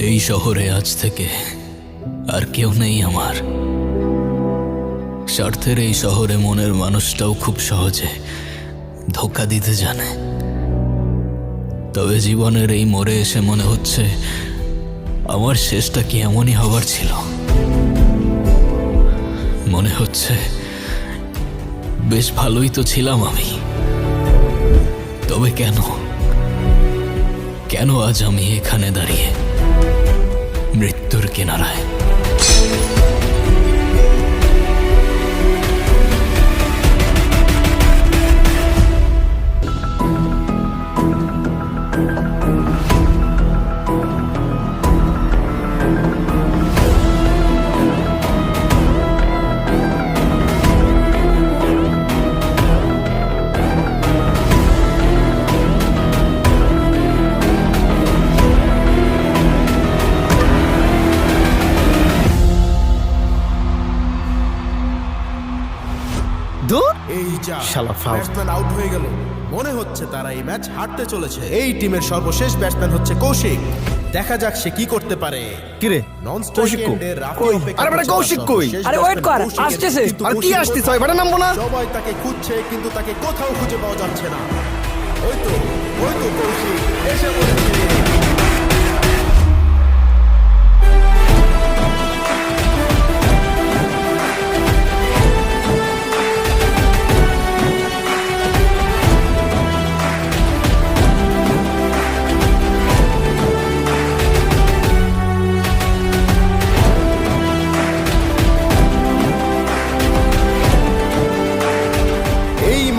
এই শহরে আজ থেকে আর কেউ নেই আমার। স্বার্থের এই শহরে মনের মানুষটাও খুব সহজে ধোঁকা দিতে জানে। তবে জীবনের এই মোড়ে এসে মনে হচ্ছে আমার শেষটা কি এমনই হবার ছিল। মনে হচ্ছে বেশ ভালোই তো ছিলাম আমি, তবে কেন কেন আজ আমি এখানে দাঁড়িয়ে মৃত্যুর কিনারায়? এই যা শালা ফাউল। ব্যাটসম্যান আউট হয়ে গেল। মনে হচ্ছে তারা এই ম্যাচ হারতে চলেছে। এই টিমের সর্বশেষ ব্যাটসম্যান হচ্ছে কৌশিক। দেখা যাক সে কি করতে পারে। কিরে নন কৌশিক কই? কই? আরে বেটা কৌশিক কই? আরে wait কর, আসতেছে। আর কি আসতেছ? ওই বেটা নামবো না? সবাই তাকে খুঁজছে কিন্তু তাকে কোথাও খুঁজে পাওয়া যাচ্ছে না। ওই তো কৌশিক এসে পড়েছে।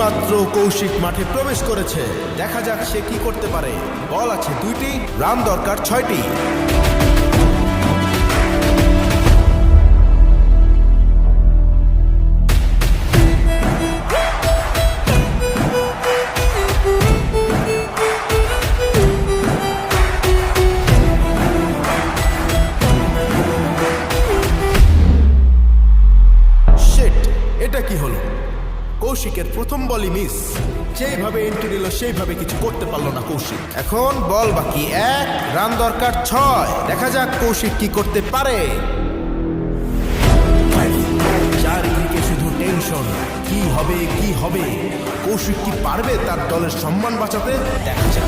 মাত্র কৌশিক মাঠে প্রবেশ করেছে। দেখা যাক সে কি করতে পারে। বল আছে 2টি, রান দরকার 6টি। শিট, এটা কি হলো? কৌশিকের প্রথম বলই মিস। যেইভাবে এন্ট্রি নিল সেইভাবে কিছু করতে পারলো না কৌশিক। এখন বল বাকি 1, রান দরকার 6। দেখা যাক কৌশিক কি করতে পারে। চারিদিকে শুধু টেনশন, কি হবে? কৌশিক কি পারবে তার দলের সম্মান বাঁচাতে? দেখা যাক।